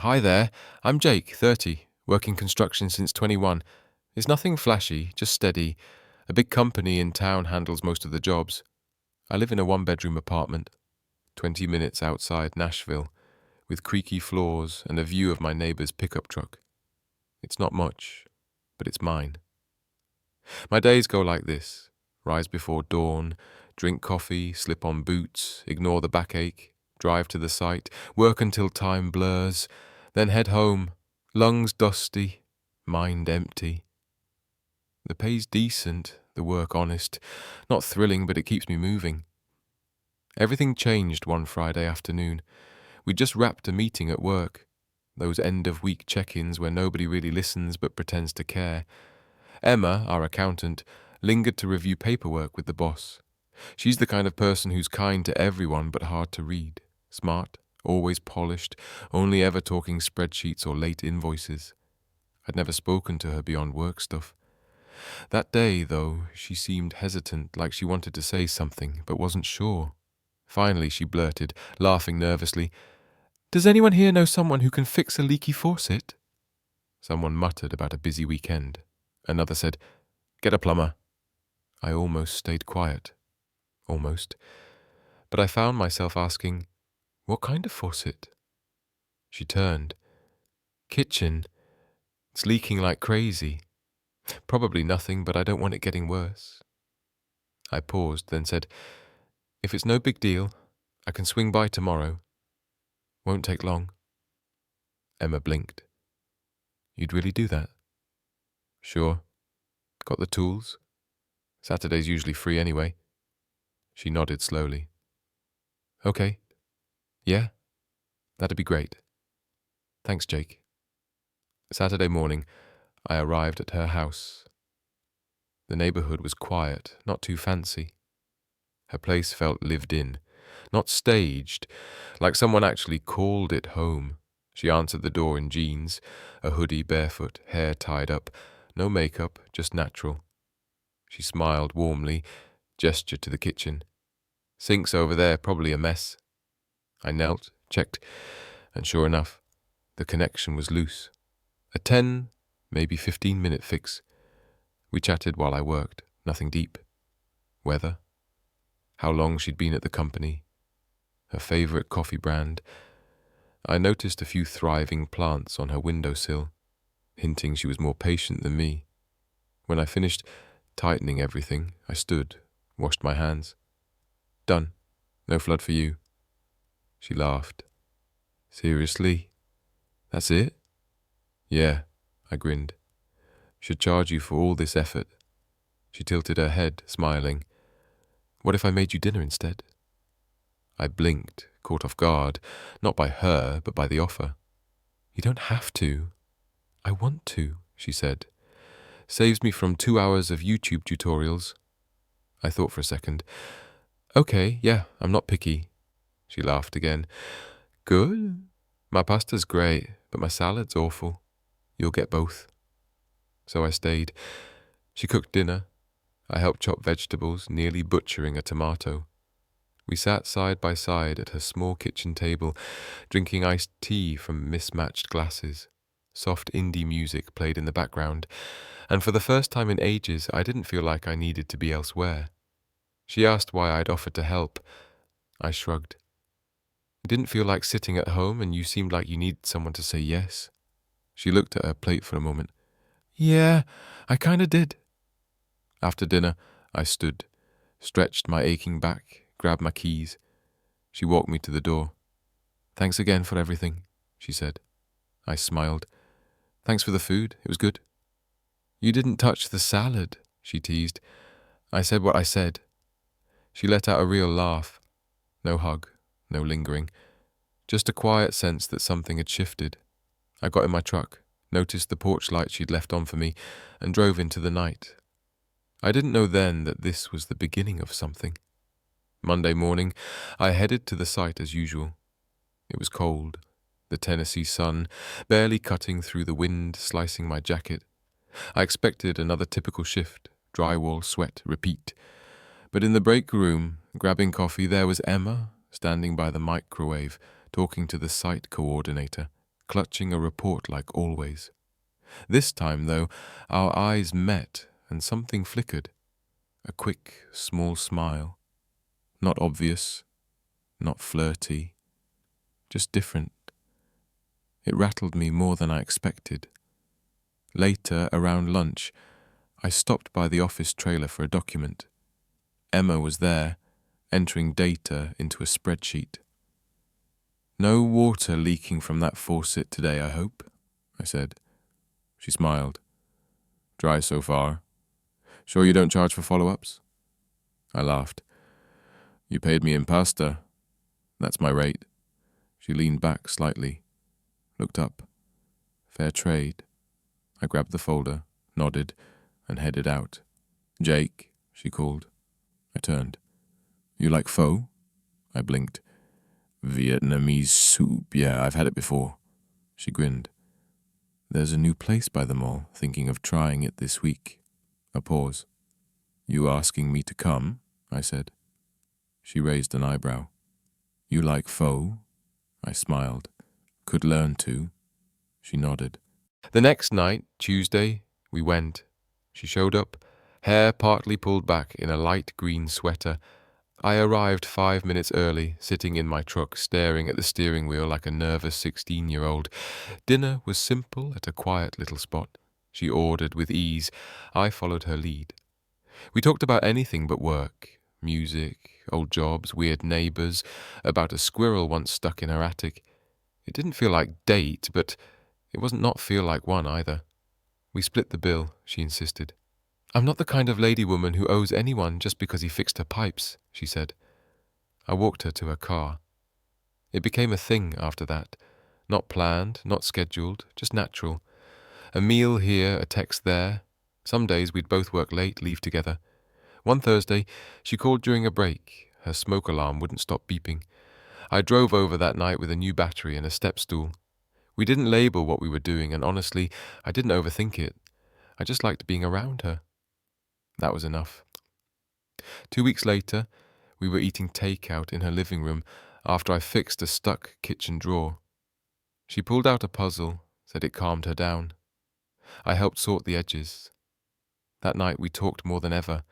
Hi there, I'm Jake, 30, working construction since 21. It's nothing flashy, just steady. A big company in town handles most of the jobs. I live in a one-bedroom apartment, 20 minutes outside Nashville, with creaky floors and a view of my neighbor's pickup truck. It's not much, but it's mine. My days go like this: rise before dawn, drink coffee, slip on boots, ignore the backache, drive to the site, work until time blurs, then head home, lungs dusty, mind empty. The pay's decent, the work honest, not thrilling, but it keeps me moving. Everything changed one Friday afternoon. We'd just wrapped a meeting at work, those end-of-week check-ins where nobody really listens but pretends to care. Emma, our accountant, lingered to review paperwork with the boss. She's the kind of person who's kind to everyone but hard to read, smart, always polished, only ever talking spreadsheets or late invoices. I'd never spoken to her beyond work stuff. That day, though, she seemed hesitant, like she wanted to say something but wasn't sure. Finally, she blurted, laughing nervously, "Does anyone here know someone who can fix a leaky faucet?" Someone muttered about a busy weekend. Another said, "Get a plumber." I almost stayed quiet. Almost. But I found myself asking, "What kind of faucet?" She turned. "Kitchen. It's leaking like crazy. Probably nothing, but I don't want it getting worse." I paused, then said, "If it's no big deal, I can swing by tomorrow. Won't take long." Emma blinked. "You'd really do that?" "Sure. Got the tools? Saturday's usually free anyway." She nodded slowly. "Okay. Yeah, that'd be great. Thanks, Jake." Saturday morning, I arrived at her house. The neighborhood was quiet, not too fancy. Her place felt lived in, not staged, like someone actually called it home. She answered the door in jeans, a hoodie barefoot, hair tied up, no makeup, just natural. She smiled warmly, gestured to the kitchen. "Sink's over there, probably a mess." I knelt, checked, and sure enough, the connection was loose. A 10, maybe 15-minute fix. We chatted while I worked, nothing deep. Weather, how long she'd been at the company, her favorite coffee brand. I noticed a few thriving plants on her windowsill, hinting she was more patient than me. When I finished tightening everything, I stood, washed my hands. "Done. No flood for you." She laughed. "Seriously? That's it?" "Yeah," I grinned. "Should charge you for all this effort." She tilted her head, smiling. "What if I made you dinner instead?" I blinked, caught off guard, not by her, but by the offer. "You don't have to." "I want to," she said. "Saves me from 2 hours of YouTube tutorials." I thought for a second. "Okay, yeah, I'm not picky." She laughed again. "Good. My pasta's great, but my salad's awful. You'll get both." So I stayed. She cooked dinner. I helped chop vegetables, nearly butchering a tomato. We sat side by side at her small kitchen table, drinking iced tea from mismatched glasses. Soft indie music played in the background, and for the first time in ages, I didn't feel like I needed to be elsewhere. She asked why I'd offered to help. I shrugged. "It didn't feel like sitting at home, and you seemed like you needed someone to say yes." She looked at her plate for a moment. "Yeah, I kinda did." After dinner, I stood, stretched my aching back, grabbed my keys. She walked me to the door. "Thanks again for everything," she said. I smiled. "Thanks for the food, it was good." "You didn't touch the salad," she teased. I said what I said. She let out a real laugh. No hug, no lingering. Just a quiet sense that something had shifted. I got in my truck, noticed the porch light she'd left on for me, and drove into the night. I didn't know then that this was the beginning of something. Monday morning, I headed to the site as usual. It was cold, the Tennessee sun barely cutting through the wind, slicing my jacket. I expected another typical shift, drywall, sweat, repeat. But in the break room, grabbing coffee, there was Emma, standing by the microwave, talking to the site coordinator. clutching a report like always. This time, though, our eyes met and something flickered. A quick, small smile. Not obvious, not flirty, just different. It rattled me more than I expected. Later, around lunch, I stopped by the office trailer for a document. Emma was there, entering data into a spreadsheet. "No water leaking from that faucet today, I hope," I said. She smiled. "Dry so far. Sure you don't charge for follow-ups?" I laughed. "You paid me in pasta. That's my rate." She leaned back slightly, looked up. "Fair trade." I grabbed the folder, nodded, and headed out. "Jake," she called. I turned. "You like pho?" I blinked. "Vietnamese soup, yeah, I've had it before." She grinned. "There's a new place by the mall, thinking of trying it this week." A pause. "You asking me to come?" I said. She raised an eyebrow. "You like pho?" I smiled. "Could learn to." She nodded. The next night, Tuesday, we went. She showed up, hair partly pulled back in a light green sweater. I arrived 5 minutes early, sitting in my truck, staring at the steering wheel like a nervous 16-year-old. Dinner was simple at a quiet little spot. She ordered with ease. I followed her lead. We talked about anything but work, music, old jobs, weird neighbors, about a squirrel once stuck in her attic. It didn't feel like date, but it wasn't not feel like one either. We split the bill, she insisted. "I'm not the kind of lady woman who owes anyone just because he fixed her pipes," she said. I walked her to her car. It became a thing after that. Not planned, not scheduled, just natural. A meal here, a text there. Some days we'd both work late, leave together. One Thursday, she called during a break. Her smoke alarm wouldn't stop beeping. I drove over that night with a new battery and a step stool. We didn't label what we were doing, and honestly, I didn't overthink it. I just liked being around her. That was enough. 2 weeks later, we were eating takeout in her living room after I fixed a stuck kitchen drawer. She pulled out a puzzle, said it calmed her down. I helped sort the edges. That night we talked more than ever.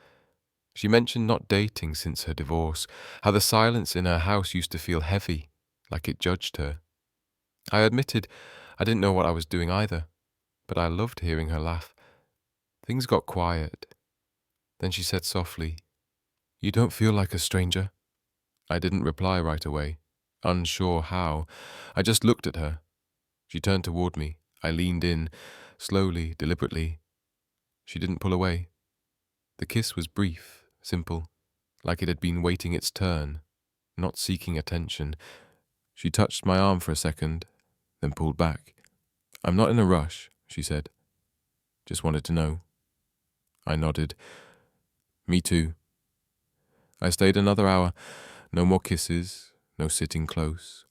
She mentioned not dating since her divorce, how the silence in her house used to feel heavy, like it judged her. I admitted I didn't know what I was doing either, but I loved hearing her laugh. Things got quiet. Then she said softly, "You don't feel like a stranger?" I didn't reply right away, unsure how. I just looked at her. She turned toward me. I leaned in, slowly, deliberately. She didn't pull away. The kiss was brief, simple, like it had been waiting its turn, not seeking attention. She touched my arm for a second, then pulled back. "I'm not in a rush," she said. "Just wanted to know." I nodded. "Me too." I stayed another hour. No more kisses, no sitting close.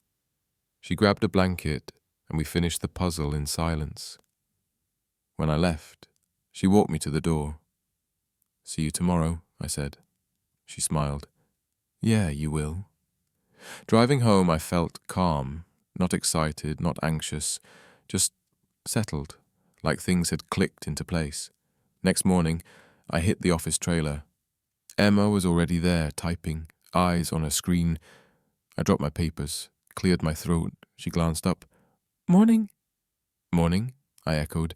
She grabbed a blanket, and we finished the puzzle in silence. When I left, she walked me to the door. "See you tomorrow," I said. She smiled. "Yeah, you will." Driving home, I felt calm, not excited, not anxious, just settled, like things had clicked into place. Next morning, I hit the office trailer. Emma was already there, typing, eyes on her screen. I dropped my papers, cleared my throat. She glanced up. "Morning." "Morning," I echoed.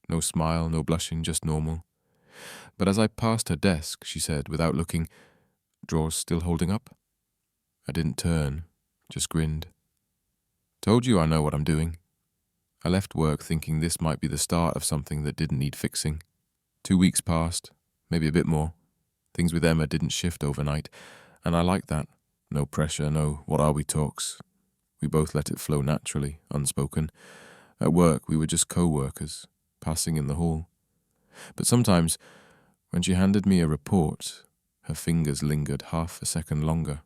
No smile, no blushing, just normal. But as I passed her desk, she said, without looking, "Drawers still holding up?" I didn't turn, just grinned. "Told you I know what I'm doing." I left work thinking this might be the start of something that didn't need fixing. 2 weeks passed, maybe a bit more. Things with Emma didn't shift overnight, and I liked that. No pressure, no what are we talks. We both let it flow naturally, unspoken. At work, we were just co-workers, passing in the hall. But sometimes, when she handed me a report, her fingers lingered half a second longer.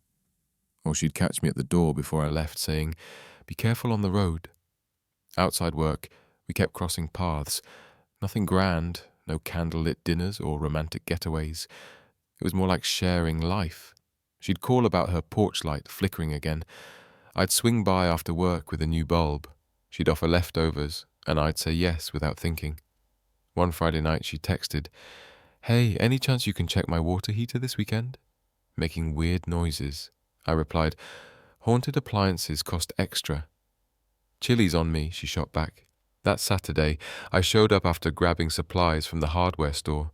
Or she'd catch me at the door before I left, saying, "Be careful on the road." Outside work, we kept crossing paths. Nothing grand, no candlelit dinners or romantic getaways. It was more like sharing life. She'd call about her porch light flickering again. I'd swing by after work with a new bulb. She'd offer leftovers, and I'd say yes without thinking. One Friday night she texted, "Hey, any chance you can check my water heater this weekend?" Making weird noises. I replied, "Haunted appliances cost extra." "Chili's on me," she shot back. That Saturday, I showed up after grabbing supplies from the hardware store.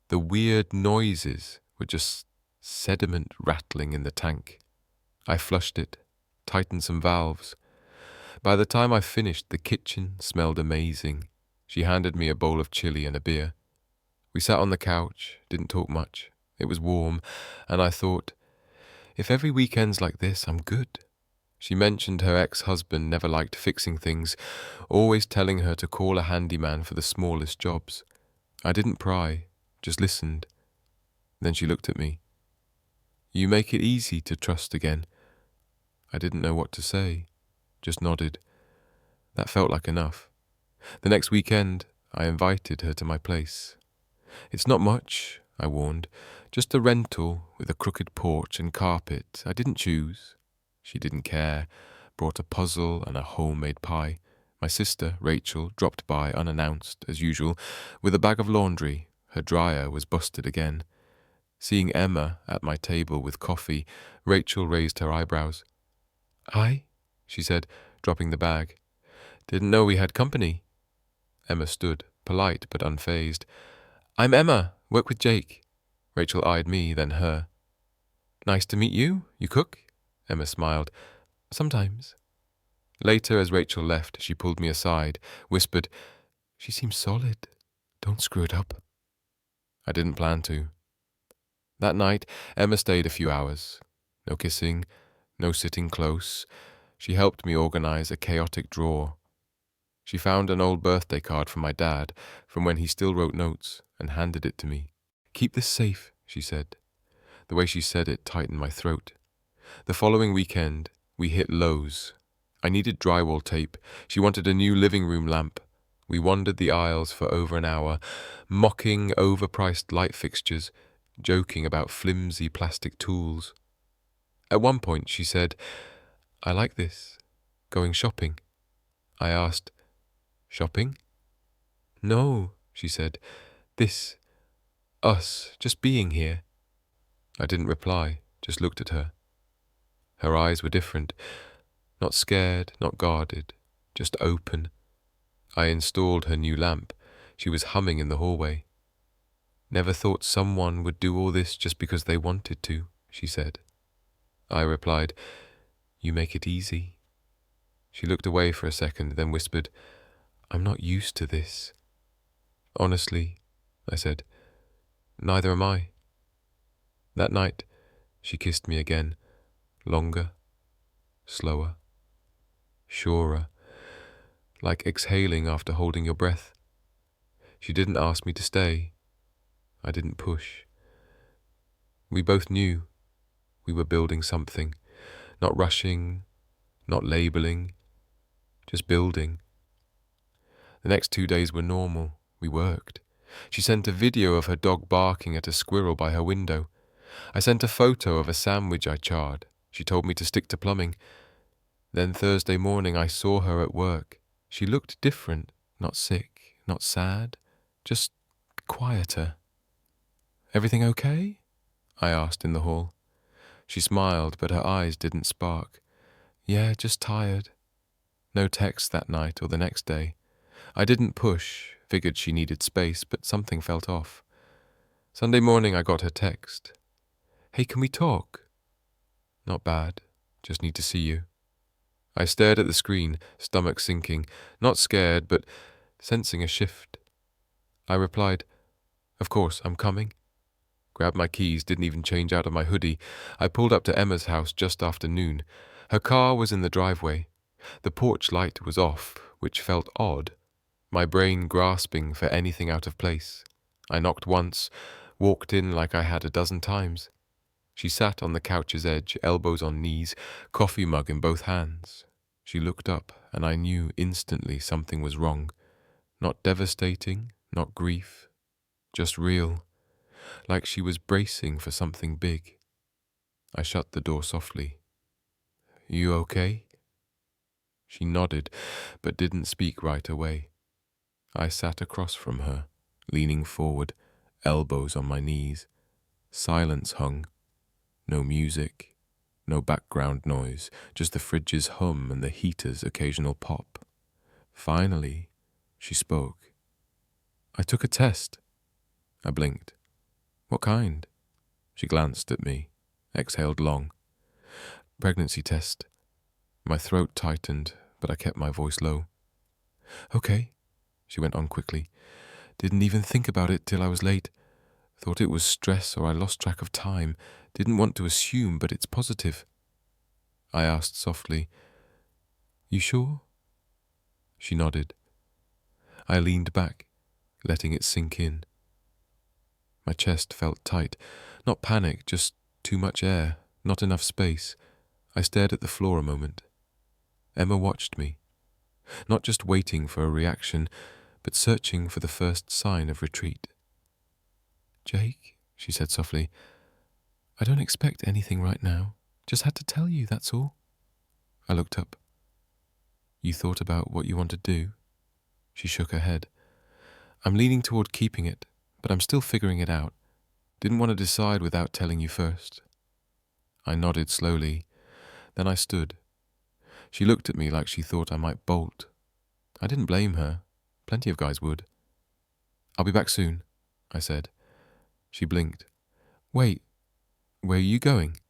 The weird noises were just sediment rattling in the tank. I flushed it, tightened some valves. By the time I finished, the kitchen smelled amazing. She handed me a bowl of chili and a beer. We sat on the couch, didn't talk much. It was warm, and I thought, if every weekend's like this, I'm good. She mentioned her ex-husband never liked fixing things, always telling her to call a handyman for the smallest jobs. I didn't pry, just listened. Then she looked at me. "You make it easy to trust again." I didn't know what to say, just nodded. That felt like enough. The next weekend, I invited her to my place. "It's not much," I warned, "just a rental with a crooked porch and carpet. I didn't choose." She didn't care, brought a puzzle and a homemade pie. My sister, Rachel, dropped by unannounced, as usual, with a bag of laundry. Her dryer was busted again. Seeing Emma at my table with coffee, Rachel raised her eyebrows. "Hi," she said, dropping the bag. "Didn't know we had company." Emma stood, polite but unfazed. "I'm Emma, work with Jake." Rachel eyed me, then her. "Nice to meet you. You cook?" Emma smiled. "Sometimes." Later, as Rachel left, she pulled me aside, whispered, "She seems solid. Don't screw it up." I didn't plan to. That night, Emma stayed a few hours. No kissing, no sitting close. She helped me organize a chaotic drawer. She found an old birthday card from my dad, from when he still wrote notes, and handed it to me. "Keep this safe," she said. The way she said it tightened my throat. The following weekend, we hit lows. I needed drywall tape. She wanted a new living room lamp. We wandered the aisles for over an hour, mocking overpriced light fixtures, joking about flimsy plastic tools. At one point, she said, "I like this. Going shopping." I asked, "Shopping?" "No," she said. "This. Us. Just being here." I didn't reply, just looked at her. Her eyes were different. Not scared, not guarded, just open. I installed her new lamp. She was humming in the hallway. "Never thought someone would do all this just because they wanted to," she said. I replied, "You make it easy." She looked away for a second, then whispered, "I'm not used to this." "Honestly," I said, "neither am I." That night, she kissed me again, longer, slower, surer, like exhaling after holding your breath. She didn't ask me to stay. I didn't push. We both knew we were building something, not rushing, not labeling, just building. The next 2 days were normal. We worked. She sent a video of her dog barking at a squirrel by her window. I sent a photo of a sandwich I charred. She told me to stick to plumbing. Then Thursday morning I saw her at work. She looked different, not sick, not sad, just quieter. "Everything okay?" I asked in the hall. She smiled, but her eyes didn't spark. "Yeah, just tired." No text that night or the next day. I didn't push, figured she needed space, but something felt off. Sunday morning I got her text. "Hey, can we talk?" "Not bad, just need to see you." I stared at the screen, stomach sinking, not scared, but sensing a shift. I replied, "Of course, I'm coming." Grabbed my keys, didn't even change out of my hoodie. I pulled up to Emma's house just after noon. Her car was in the driveway. The porch light was off, which felt odd, my brain grasping for anything out of place. I knocked once, walked in like I had a dozen times. She sat on the couch's edge, elbows on knees, coffee mug in both hands. She looked up, and I knew instantly something was wrong. Not devastating, not grief, just real, like she was bracing for something big. I shut the door softly. "You okay?" She nodded, but didn't speak right away. I sat across from her, leaning forward, elbows on my knees. Silence hung. No music, no background noise, just the fridge's hum and the heater's occasional pop. Finally, she spoke. "I took a test." I blinked. "What kind?" She glanced at me, exhaled long. "Pregnancy test." My throat tightened, but I kept my voice low. "Okay," she went on quickly. "Didn't even think about it till I was late. Thought it was stress or I lost track of time. Didn't want to assume, but it's positive." I asked softly, "You sure?" She nodded. I leaned back, letting it sink in. My chest felt tight. Not panic, just too much air, not enough space. I stared at the floor a moment. Emma watched me, not just waiting for a reaction, but searching for the first sign of retreat. "Jake," she said softly, "I don't expect anything right now. Just had to tell you, that's all." I looked up. "You thought about what you want to do?" She shook her head. "I'm leaning toward keeping it, but I'm still figuring it out. Didn't want to decide without telling you first." I nodded slowly. Then I stood. She looked at me like she thought I might bolt. I didn't blame her. Plenty of guys would. "I'll be back soon," I said. She blinked. "Wait, where are you going?"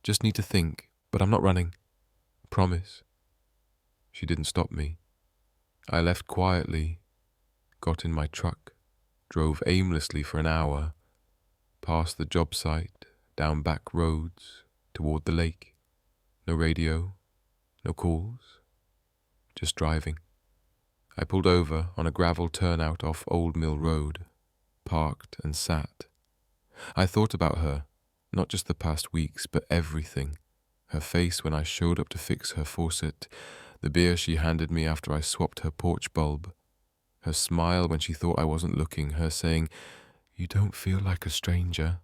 "Just need to think, but I'm not running. Promise." She didn't stop me. I left quietly, got in my truck, drove aimlessly for an hour, past the job site, down back roads, toward the lake. No radio, no calls, just driving. I pulled over on a gravel turnout off Old Mill Road, parked and sat. I thought about her, not just the past weeks, but everything. Her face when I showed up to fix her faucet, the beer she handed me after I swapped her porch bulb, her smile when she thought I wasn't looking, her saying, "You don't feel like a stranger."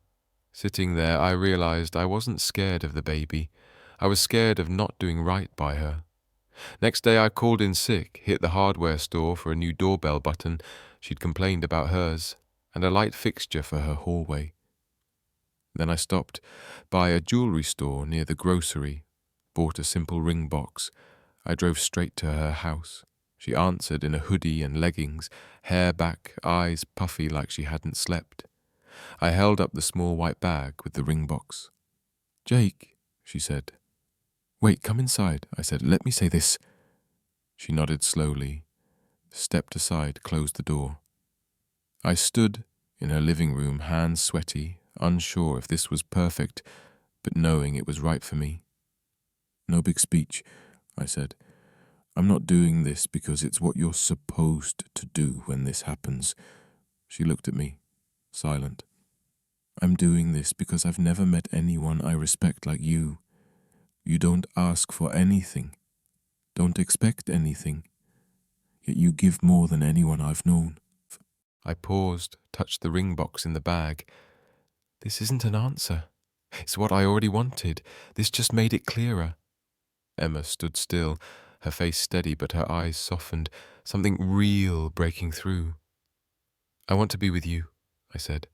Sitting there, I realized I wasn't scared of the baby. I was scared of not doing right by her. Next day I called in sick, hit the hardware store for a new doorbell button, she'd complained about hers, and a light fixture for her hallway. Then I stopped by a jewelry store near the grocery, bought a simple ring box. I drove straight to her house. She answered in a hoodie and leggings, hair back, eyes puffy like she hadn't slept. I held up the small white bag with the ring box. "Jake," she said. "Wait, come inside," I said. "Let me say this." She nodded slowly, stepped aside, closed the door. I stood in her living room, hands sweaty, unsure if this was perfect, but knowing it was right for me. "No big speech," I said. "I'm not doing this because it's what you're supposed to do when this happens." She looked at me, silent. "I'm doing this because I've never met anyone I respect like you. You don't ask for anything, don't expect anything, yet you give more than anyone I've known." I paused, touched the ring box in the bag. "This isn't an answer. It's what I already wanted. This just made it clearer." Emma stood still, her face steady but her eyes softened, something real breaking through. "I want to be with you," I said.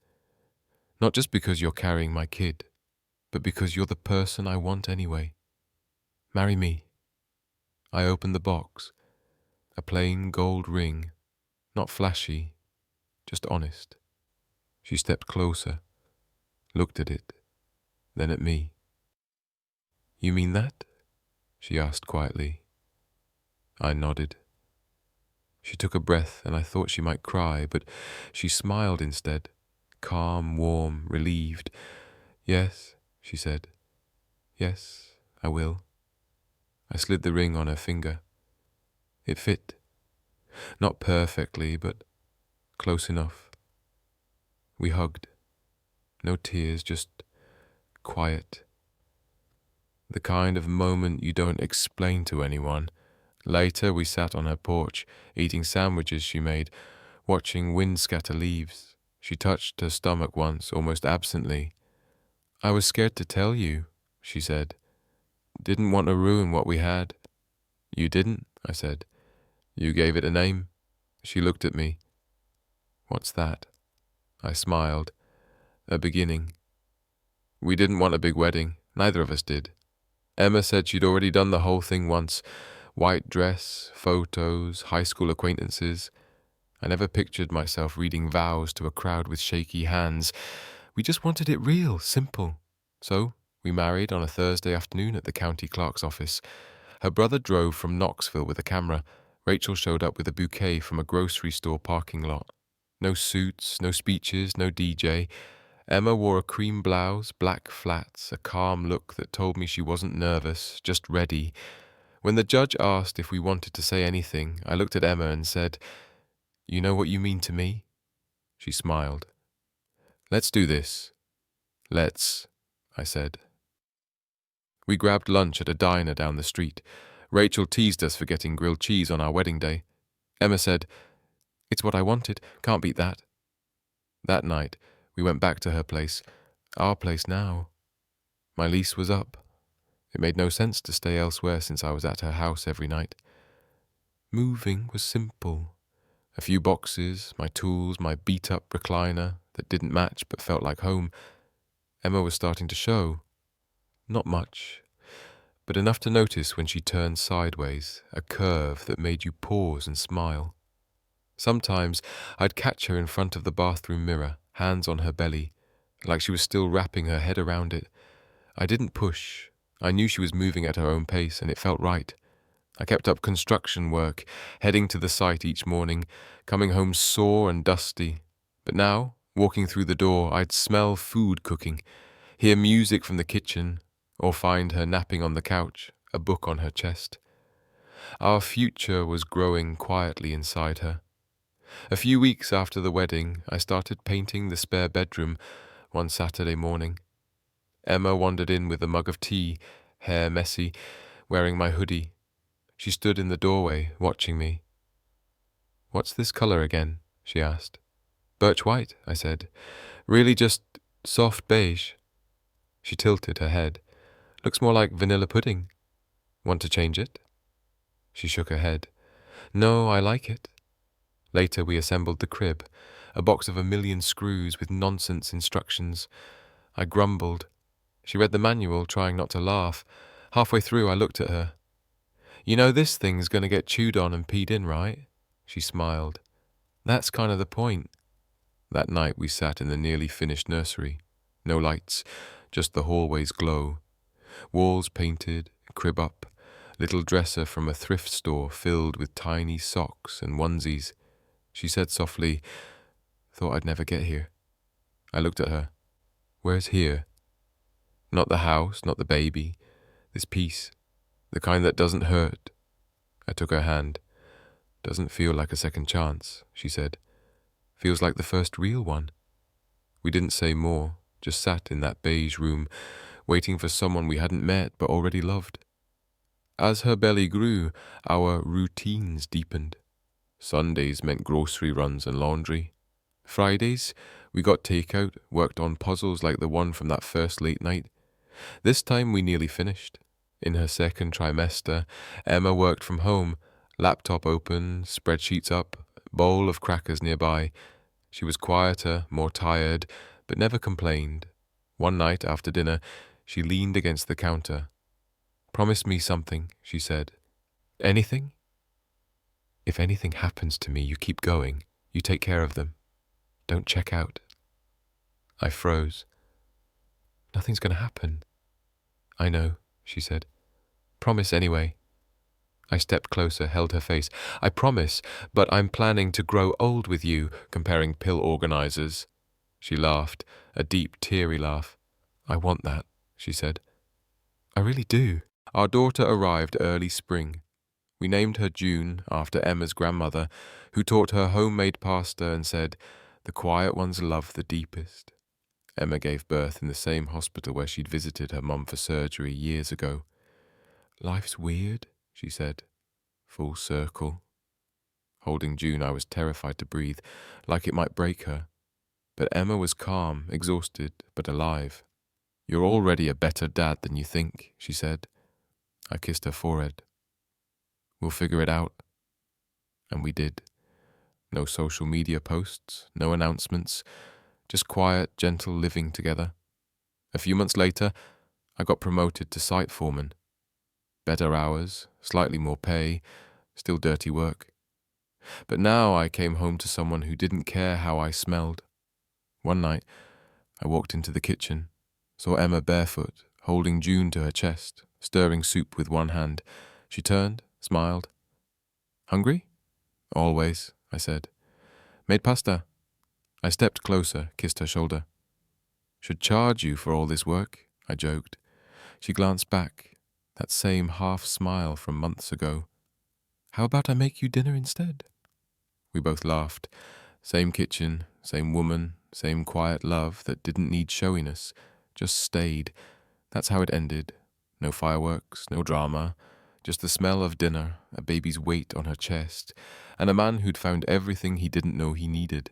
"Not just because you're carrying my kid, but because you're the person I want anyway. Marry me." I opened the box. A plain gold ring, not flashy, just honest. She stepped closer, looked at it, then at me. "You mean that?" she asked quietly. I nodded. She took a breath and I thought she might cry, but she smiled instead, calm, warm, relieved. "Yes," she said. "Yes, I will." I slid the ring on her finger. It fit. Not perfectly, but close enough. We hugged. No tears, just quiet. The kind of moment you don't explain to anyone. Later, we sat on her porch, eating sandwiches she made, watching wind scatter leaves. She touched her stomach once, almost absently. "I was scared to tell you," she said. "Didn't want to ruin what we had." You didn't, I said. You gave it a name. She looked at me. What's that? I smiled. A beginning. We didn't want a big wedding. Neither of us did. Emma said she'd already done the whole thing once. White dress, photos, high school acquaintances. I never pictured myself reading vows to a crowd with shaky hands. We just wanted it real, simple. So we married on a Thursday afternoon at the county clerk's office. Her brother drove from Knoxville with a camera. Rachel showed up with a bouquet from a grocery store parking lot. No suits, no speeches, no DJ. Emma wore a cream blouse, black flats, a calm look that told me she wasn't nervous, just ready. When the judge asked if we wanted to say anything, I looked at Emma and said, "You know what you mean to me?" She smiled. "Let's do this." "Let's," I said. We grabbed lunch at a diner down the street. Rachel teased us for getting grilled cheese on our wedding day. Emma said, "It's what I wanted. Can't beat that." That night, we went back to her place. Our place now. My lease was up. It made no sense to stay elsewhere since I was at her house every night. Moving was simple. A few boxes, my tools, my beat-up recliner that didn't match but felt like home. Emma was starting to show. Not much, but enough to notice when she turned sideways, a curve that made you pause and smile. Sometimes I'd catch her in front of the bathroom mirror, hands on her belly, like she was still wrapping her head around it. I didn't push. I knew she was moving at her own pace, and it felt right. I kept up construction work, heading to the site each morning, coming home sore and dusty. But now, walking through the door, I'd smell food cooking, hear music from the kitchen, or find her napping on the couch, a book on her chest. Our future was growing quietly inside her. A few weeks after the wedding, I started painting the spare bedroom one Saturday morning. Emma wandered in with a mug of tea, hair messy, wearing my hoodie. She stood in the doorway, watching me. "What's this color again?" she asked. "Birch white," I said. "Really just soft beige." She tilted her head. "Looks more like vanilla pudding. Want to change it?" She shook her head. "No, I like it." Later we assembled the crib, a box of 1,000,000 screws with nonsense instructions. I grumbled. She read the manual, trying not to laugh. Halfway through I looked at her. "You know this thing's going to get chewed on and peed in, right?" She smiled. "That's kind of the point." That night we sat in the nearly finished nursery. No lights, just the hallway's glow. Walls painted, crib up, little dresser from a thrift store filled with tiny socks and onesies. She said softly, "Thought I'd never get here." I looked at her. "Where's here?" "Not the house, not the baby. This peace. The kind that doesn't hurt." I took her hand. "Doesn't feel like a second chance," she said. "Feels like the first real one." We didn't say more, just sat in that beige room, waiting for someone we hadn't met but already loved. As her belly grew, our routines deepened. Sundays meant grocery runs and laundry. Fridays, we got takeout, worked on puzzles like the one from that first late night. This time we nearly finished. In her second trimester, Emma worked from home, laptop open, spreadsheets up, bowl of crackers nearby. She was quieter, more tired, but never complained. One night after dinner, she leaned against the counter. "Promise me something," she said. "Anything?" "If anything happens to me, you keep going. You take care of them. Don't check out." I froze. "Nothing's going to happen." "I know," she said. "Promise anyway." I stepped closer, held her face. "I promise, but I'm planning to grow old with you, comparing pill organizers." She laughed, a deep, teary laugh. "I want that," she said. "I really do." Our daughter arrived early spring. We named her June after Emma's grandmother, who taught her homemade pasta and said, "The quiet ones love the deepest." Emma gave birth in the same hospital where she'd visited her mum for surgery years ago. "Life's weird," she said. "Full circle." Holding June, I was terrified to breathe, like it might break her. But Emma was calm, exhausted, but alive. "You're already a better dad than you think," she said. I kissed her forehead. We'll figure it out. And we did. No social media posts, no announcements, just quiet, gentle living together. A few months later, I got promoted to site foreman. Better hours, slightly more pay, still dirty work. But now I came home to someone who didn't care how I smelled. One night, I walked into the kitchen, saw Emma barefoot, holding June to her chest, stirring soup with one hand. She turned, smiled. "Hungry?" "Always," I said. "Made pasta?" I stepped closer, kissed her shoulder. "Should charge you for all this work," I joked. She glanced back, that same half smile from months ago. "How about I make you dinner instead?" We both laughed. Same kitchen, same woman, same quiet love that didn't need showiness, just stayed. That's how it ended. No fireworks, no drama, just the smell of dinner, a baby's weight on her chest, and a man who'd found everything he didn't know he needed.